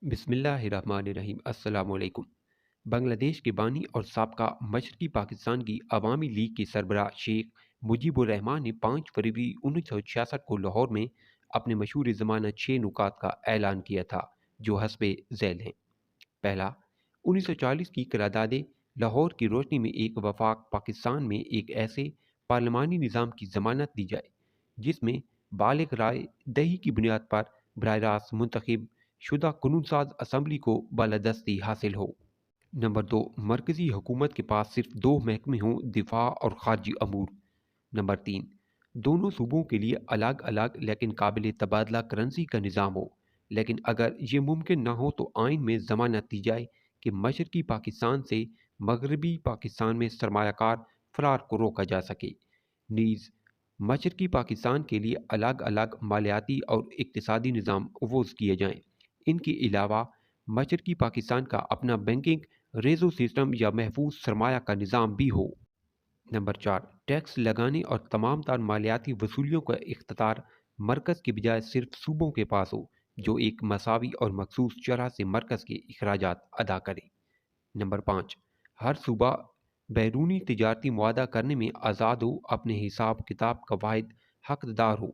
بسم اللہ الرحمن الرحیم۔ السلام علیکم۔ بنگلہ دیش کے بانی اور سابقہ مشرقی پاکستان کی عوامی لیگ کے سربراہ شیخ مجیب الرحمان نے 5 فروری 1966 کو لاہور میں اپنے مشہور زمانہ 6 نکات کا اعلان کیا تھا جو حسب ذیل ہیں۔ پہلا، 1940 کی قرارداد لاہور کی روشنی میں ایک وفاق پاکستان میں ایک ایسے پارلیمانی نظام کی ضمانت دی جائے جس میں بالغ رائے دہی کی بنیاد پر براہ راست منتخب شدہ قانون ساز اسمبلی کو بالادستی حاصل ہو۔ نمبر 2، مرکزی حکومت کے پاس صرف 2 محکمے ہوں، دفاع اور خارجی امور۔ نمبر 3، دونوں صوبوں کے لیے الگ الگ لیکن قابل تبادلہ کرنسی کا نظام ہو، لیکن اگر یہ ممکن نہ ہو تو آئین میں ضمانت دی جائے کہ مشرقی پاکستان سے مغربی پاکستان میں سرمایہ کار فرار کو روکا جا سکے۔ نیز مشرقی پاکستان کے لیے الگ الگ مالیاتی اور اقتصادی نظام وضع کیے جائیں۔ ان کے علاوہ مشرقی پاکستان کا اپنا بینکنگ ریزو سسٹم یا محفوظ سرمایہ کا نظام بھی ہو۔ نمبر 4، ٹیکس لگانے اور تمام تر مالیاتی وصولیوں کا اختیار مرکز کے بجائے صرف صوبوں کے پاس ہو، جو ایک مساوی اور مخصوص شرح سے مرکز کے اخراجات ادا کرے۔ نمبر 5، ہر صوبہ بیرونی تجارتی معاہدہ کرنے میں آزاد ہو، اپنے حساب کتاب کا واحد حقدار ہو،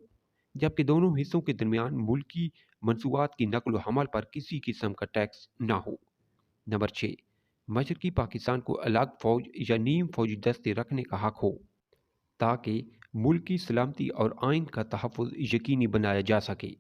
جبکہ دونوں حصوں کے درمیان ملکی منصوبات کی نقل و حمل پر کسی قسم کا ٹیکس نہ ہو۔ نمبر 6، مشرقی پاکستان کو الگ فوج یا نیم فوجی دستے رکھنے کا حق ہو تاکہ ملک کی سلامتی اور آئین کا تحفظ یقینی بنایا جا سکے۔